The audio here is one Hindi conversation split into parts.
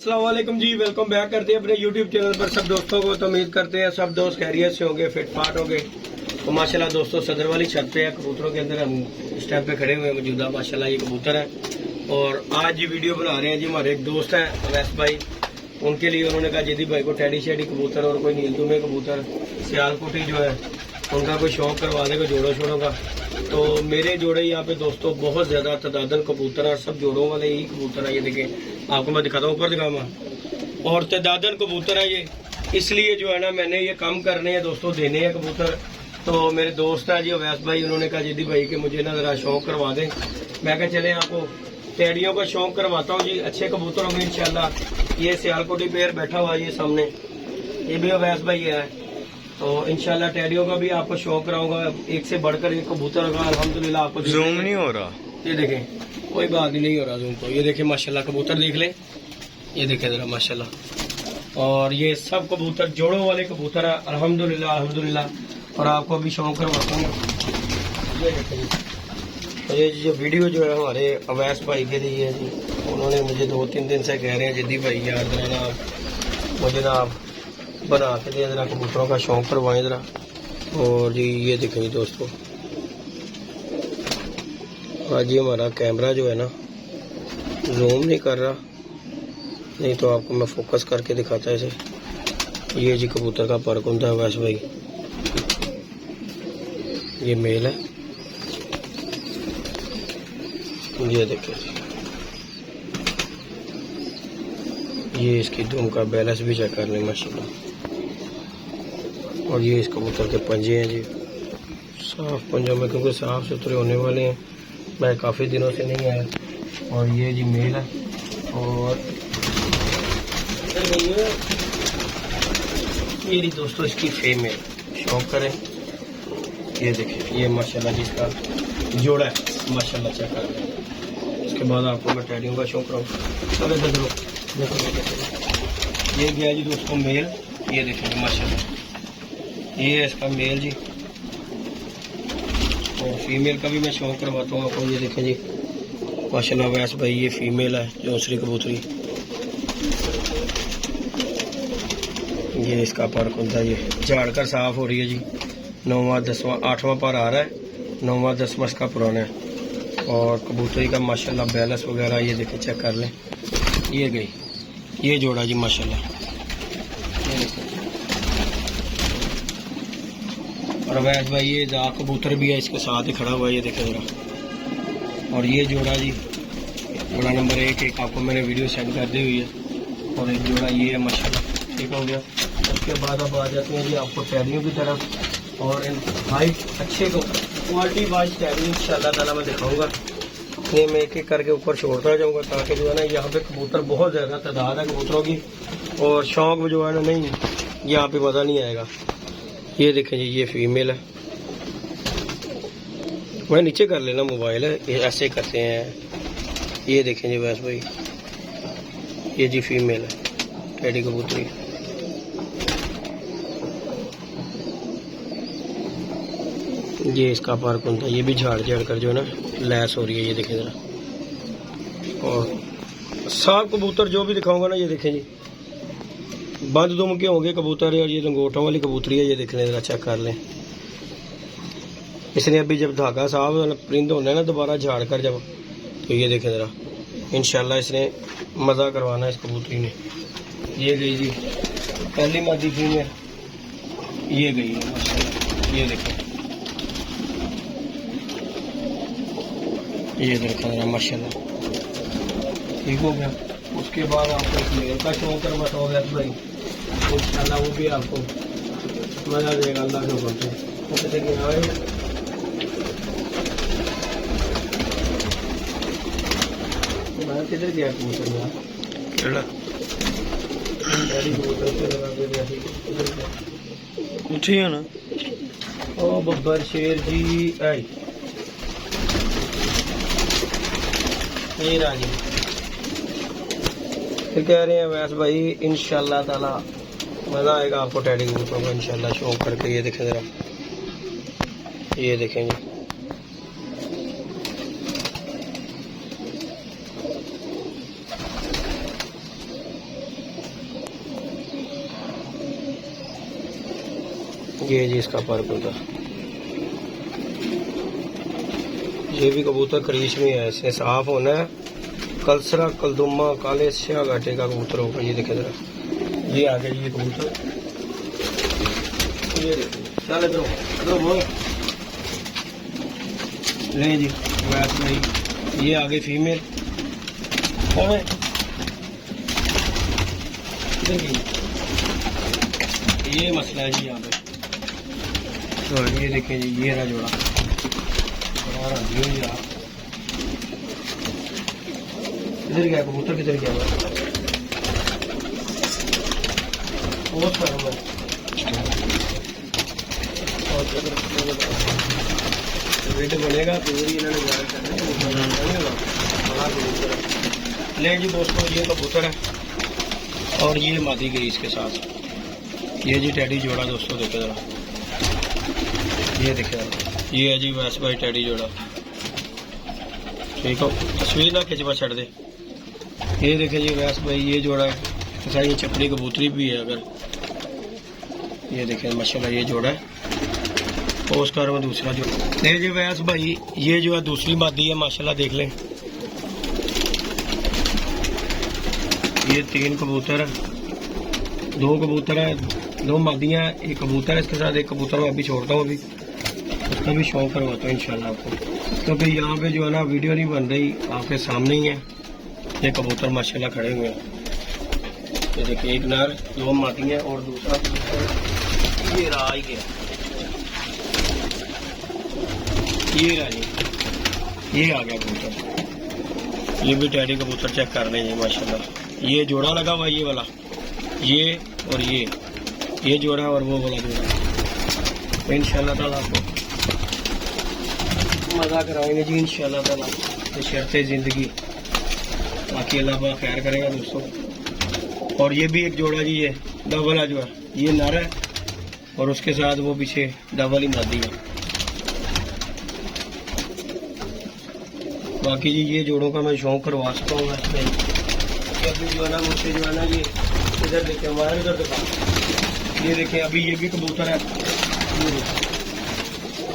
अस्सलाम वालेकुम जी, वेलकम बैक करते हैं अपने YouTube चैनल पर सब दोस्तों को। तो उम्मीद करते हैं सब दोस्त खैरियत से होंगे, फिट फाट होंगे। तो माशाल्लाह दोस्तों सदर वाली छत पे है, कबूतरों के अंदर हम इस टाइम पे खड़े हुए हैं मौजूदा। माशाल्लाह ये कबूतर है और आज ये वीडियो बना रहे हैं जी हमारे एक दोस्त हैं अवैस भाई। उनके लिए उन्होंने कहा जदी भाई को टैडी शेडी कबूतर और कोई नीलदुमे कबूतर सियालकोटी जो है उनका कोई शौक करवा देगा जोड़ों शोड़ों का। तो मेरे जोड़े यहाँ पे दोस्तों बहुत ज्यादा तदादन कबूतर है, सब जोड़ों वाले ही कबूतर है। ये देखें, आपको मैं दिखाता हूँ, ऊपर दिखाऊंगा, और तदादन कबूतर है ये। इसलिए जो है ना मैंने ये काम करने हैं दोस्तों, देने हैं कबूतर। तो मेरे दोस्त है जी अवैस भाई, उन्होंने कहा जदी भाई के मुझे ना जरा शौक करवा दें। मैं कहा चले आपको टैडियों का शौक करवाता हूँ जी, अच्छे कबूतर होंगे इंशाल्लाह। ये सियालकोटी पेयर बैठा हुआ है ये सामने, ये भी अवैस भाई है। तो इंशाल्लाह टैडियों का भी आपको शौक कराऊंगा, एक से बढ़कर एक कबूतर होगा अल्हम्दुलिल्लाह। आपको जूम नहीं हो रहा, ये देखें, कोई बात नहीं हो रहा जूम तो। ये देखें माशाल्लाह कबूतर देख ले, ये देखें जरा माशाल्लाह। और ये सब कबूतर जोड़ों वाले कबूतर है अल्हम्दुलिल्लाह अल्हम्दुलिल्लाह। और आपको भी शौक करवाता हूँ। ये देखें, तो ये जो वीडियो जो है हमारे अवैस भाई के लिए है जी। उन्होंने मुझे 2-3 दिन से कह रहे हैं जदी भाई यार जरा ना मुझे ना आप बना के दिया जरा, कबूतरों का शौक करवाएं जरा। और जी ये देखें जी दोस्तों, आज ये हमारा कैमरा जो है ना जूम नहीं कर रहा, नहीं तो आपको मैं फोकस करके दिखाता है इसे। ये जी कबूतर का पर कुंदा है वैसे भाई, ये मेल है। ये देखिए, ये इसकी दुम का बैलेंस भी चेक कर लें माशाल्लाह। और ये इस कबूतर के पंजे हैं जी, साफ पंजों में, क्योंकि साफ सुथरे होने वाले हैं। मैं काफ़ी दिनों से नहीं आया। और ये जी मेल है और मेरी दोस्तों इसकी फीमेल, शौक करें। ये देखिए, ये माशाल्लाह जिसका जोड़ा है माशाल्लाह चेक कर लें। इसके बाद आपको मैं टैडियों का शौक कराऊँ। चलो देखो, ये गया जी दोस्तों मेल, ये देखिए माशाल्लाह, ये है इसका मेल जी। और फीमेल का भी मैं शौक करवाता हूँ आपको। ये देखें जी माशाल्लाह वैस भाई, ये फीमेल है जोसरी कबूतरी। ये इसका पर खुलता है, ये झाड़ कर साफ हो रही है जी। 9वां 10वां 8वां पर आ रहा है, 9वां 10वां इसका पुराना है। और कबूतरी का माशाल्लाह बैलेंस वगैरह ये देखें, चेक कर लें। ये गई, ये जोड़ा जी माशाल्लाह। और अवैस भाई ये जा कबूतर भी है इसके साथ ही खड़ा हुआ है, ये देखें जरा। और ये जोड़ा जी जोड़ा नंबर 1 आपको मैंने वीडियो सेंड कर दी हुई है। और एक जोड़ा ये है माशाल्लाह, ठीक हो गया। उसके बाद अब आ जाते हैं जी आपको टैडियों की तरफ। और इन हाइट अच्छे को क्वालिटी वाइज टैडी इंशाल्लाह ताला मैं दिखाऊंगा। ये मैं एक एक करके ऊपर छोड़ता जाऊंगा, ताकि जो है ना यहाँ पे कबूतर बहुत ज़्यादा तादाद है कबूतरों की, और शौक जो है ना नहीं यहाँ पे मज़ा नहीं आएगा। ये देखें जी, ये फीमेल है। वह नीचे कर लेना मोबाइल है, ये ऐसे करते हैं। ये देखें जी वैस भाई, ये जी फीमेल है टैडी कबूतरी। ये इसका पार कुंता, ये भी झाड़ झाड़ कर जो है ना लैस हो रही है, ये देखें जरा। और साफ कबूतर जो भी दिखाऊंगा ना, ये देखें जी बंद दुम के होंगे कबूतर। और ये लंगोटों वाली कबूतरी है, ये देख लें जरा, चेक कर लें। इसने अभी जब धागा साफ परिंद होना है ना दोबारा झाड़ कर जब, तो ये देखें जरा, इंशाल्लाह इसने मज़ा करवाना है इस कबूतरी ने। ये गई जी पहली मादी फीमेल, ये गई है माशाल्लाह। ये देखें, ये देखा जरा माशाल्लाह, ठीक हो गया। उसके बाद आपको एक मेल का शौक करवाता हो गया भाई, इंशाल्लाह वो भी आपको मजा देगा अल्लाह के हुक्म से। मैं किधर गया कबूतर यार, उठिए ना। ओ बब्बर शेर जी आई, ये राजी फिर कह रहे हैं वैस भाई इंशाल्लाह ताला मज़ा आएगा आपको टैडी कबूतरों को इंशाल्लाह शौक करके। ये देखें जरा, ये देखें जी ये जी इसका पर होता, ये भी कबूतर खरीश में है, ऐसे साफ होना है। कलसरा कलदुमा काले स्या घाटे का कबूतर होगा। ये देखे जरा, ये आ गया ये कबूतर, ये देखो चल इधर वो ले जी वैसे नहीं। ये आ गई फीमेल और इधर की, ये मसला है जी यहाँ पे। तो ये देखें जी, ये रहा जोड़ा और इधर गया कबूतर, किधर गया बहुत सारा वेट बनेगा पूरी इन्होंने ले जी दोस्तों। ये कबूतर है और ये मादी गई इसके साथ। ये जी टैडी जोड़ा दोस्तों, देखे जरा, ये देखे जरा, ये है जी वैस भाई टैडी जोड़ा। ठीक हो, तस्वीर ना खिंचवा छड़ दे। ये देखे जी वैस भाई ये जोड़ा है, ऐसा ये चपड़ी कबूतरी भी है। अगर ये देखें माशाल्लाह ये जोड़ा है। और उसका में दूसरा जो ये जी वैस भाई ये जो है दूसरी मादी है माशाल्लाह, देख लें। ये 3 कबूतर है, 2 कबूतर है, 2 मादियाँ, एक कबूतर है इसके साथ। एक कबूतर मैं अभी छोड़ता हूँ, अभी उसका भी शौक करवाता हूँ इंशाल्लाह आपको, क्योंकि यहाँ पे जो है ना वीडियो नहीं बन रही, आपके सामने ही है। ये कबूतर माशाल्लाह खड़े हुए हैं। ये देखिए एक नर, 2 मादियाँ और दूसरा कबूतर ये रहा ही गया। ये रहा जी, ये आ गया कबूतर। ये भी टैडी कबूतर चेक कर रहे हैं माशाल्लाह। ये जोड़ा लगा हुआ ये वाला, ये और ये जोड़ा और वो वाला जोड़ा। इंशाल्लाह ताला आपको मजा कराएंगे जी इंशाल्लाह ताला, शर्ते जिंदगी। बाकी अल्लाह पाक खैर करेगा दोस्तों। और ये भी एक जोड़ा जी, ये डबल है जो है, ये नर है और उसके साथ वो पीछे डबल ही मादी है। बाकी जी ये जोड़ों का मैं शौक करवा सकता हूँ वैसे अभी जो है ना मुझसे जो है ना ये इधर देखें, हमारे इधर दिखा, ये देखें अभी ये भी कबूतर है।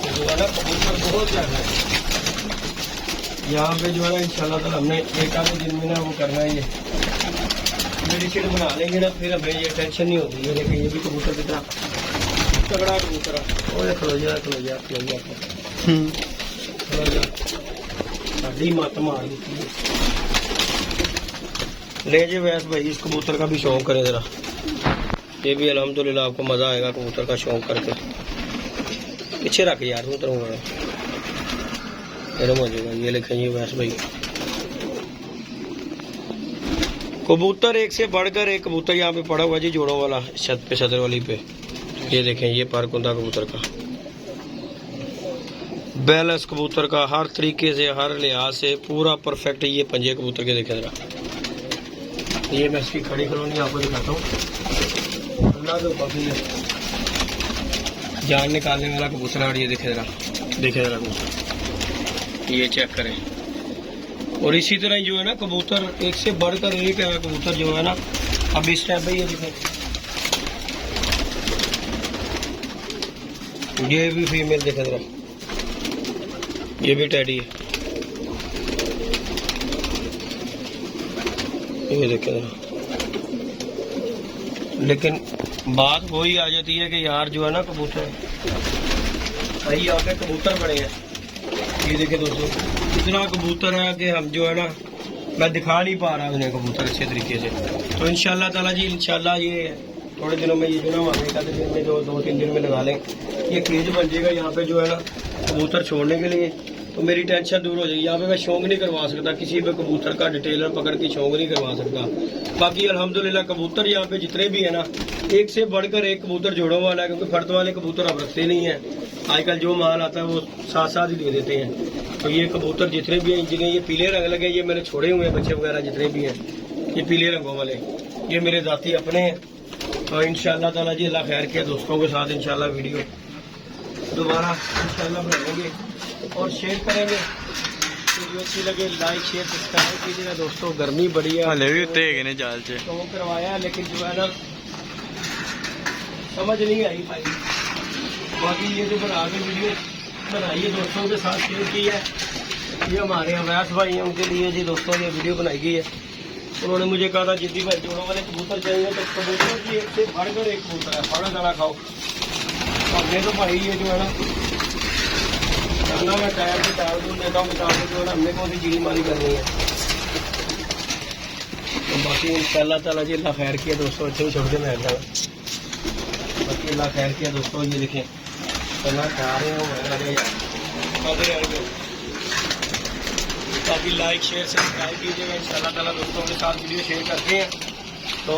जो है ना कबूतर बहुत ज़्यादा है यहाँ पे जो है ना। इंशाल्लाह ताला हमने एक आधे दिन में ना वो करना है, ये मेडिसिन बना लेंगे ना, फिर हमें ये टेंशन नहीं होती। ये देखें ये भी कबूतर की तरह तगड़ा कबूतर है। और खलो जा साड़ी मत मार देती है। ले जी वैस भाई इस कबूतर का भी शौक करे जरा, ये भी अल्हम्दुलिल्लाह आपको मजा आएगा कबूतर का शौक करके। पीछे रख यार कबूतर मौजूदा। ये लिखे ये वैस भाई कबूतर एक से बढ़कर एक कबूतर यहाँ पे पड़ा हुआ जी, जोड़ों वाला छत पे सदर वाली पे। ये देखें ये पारकुंदा कबूतर का बैलेंस, कबूतर का हर तरीके से हर लिहाज से पूरा परफेक्ट। ये पंजे कबूतर के देखें जरा, ये मैं इसकी खड़ी कॉलोनी आपको दिखाता हूँ। अल्लाह तो काफी जान निकालने वाला कबूतर। और ये देखे जरा कबूतर, ये चेक करें। और इसी तरह जो है ना कबूतर एक से बढ़कर एक है कबूतर जो है ना। अब इस टाइम पे ये देखें, ये भी फीमेल देखे जरा, ये भी टैडी है। ये देखे जरा, लेकिन बात वही आ जाती है कि यार जो है ना कबूतर सही आगे कबूतर बड़े हैं। ये देखे दोस्तों इतना कबूतर है कि हम जो है ना मैं दिखा नहीं पा रहा उन्हें कबूतर अच्छे तरीके से। तो इंशाल्लाह ताला जी इंशाल्लाह ये थोड़े दिनों में ये जो ना आने का दिन में जो 2-3 दिन में लगा लें, ये केज बन जाएगा यहाँ पे जो है ना कबूतर छोड़ने के लिए। तो मेरी टेंशन दूर हो जाएगी। यहाँ पे मैं शौक नहीं करवा सकता, किसी पे कबूतर का डिटेलर पकड़ के शौक नहीं करवा सकता। बाकी अल्हम्दुलिल्लाह कबूतर यहाँ पे जितने भी है ना एक से बढ़कर एक कबूतर जोड़ों वाला है, क्योंकि फर्द वाले कबूतर अब रखते नहीं है। आजकल जो माल आता है वो साथ साथ ही दे देते हैं। तो ये कबूतर जितने भी हैं, जिन्हें ये पीले रंग लगे, ये मैंने छोड़े हुए हैं बच्चे वगैरह जितने भी हैं, ये पीले रंगों वाले ये मेरे जाती अपने हैं। तो इंशाल्लाह ताला जी अल्लाह खैर किया दोस्तों के साथ इंशाल्लाह वीडियो दोबारा इंशाल्लाह बनाएंगे और शेयर करेंगे। वीडियो अच्छी लगे लाइक शेयर सब्सक्राइब कीजिएगा दोस्तों। गर्मी बड़ी है, हले भी उत्ते है जाल च तो करवाया लेकिन जो है ना समझ नहीं आई भाई। बाकी ये जो बना के वीडियो बनाई है दोस्तों के साथ शेयर की है, ये हमारे अवैस भाई हैं, उनके लिए जी दोस्तों ये वीडियो बनाई गई है। उन्होंने मुझे कहा था जिद्दी भाई जोड़ों वाले कबूतर चाहिए, तो कबूतर की एक से बढ़कर एक कबूतर है, फड़ा दाना खाओ। हमने तो भाई ये जो है ना करना, मैं टायर से टायर दूर लेता हूँ, ताकि जो है ना हमने कौन सी जीरी मारी करनी है। तो बाकी अल्लाह ताला जी अल्लाह खैर किया दोस्तों, अच्छे भी छोड़ के मैं जाना। बाकी अल्लाह खैर किया दोस्तों, ये देखें करना चाह रहे हो काफ़ी लाइक शेयर सब्सक्राइब कीजिएगा। इंशाल्लाह ताला दोस्तों के साथ वीडियो शेयर करते हैं, तो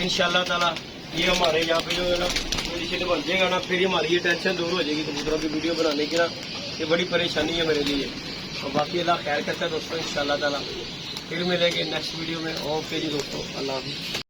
इंशाल्लाह ताला ये हमारे यहाँ पे जो है ना पोजीशन बन जाएगा ना, फिर हमारी ये टेंशन दूर हो जाएगी कबूतरों की वीडियो बनाने की ना, ये बड़ी परेशानी है मेरे लिए। तो बाकी अल्लाह खैर करता है दोस्तों, इंशाल्लाह ताला फिर मिलेंगे नेक्स्ट वीडियो में। ओके जी दोस्तों, अल्लाह हाफिज़।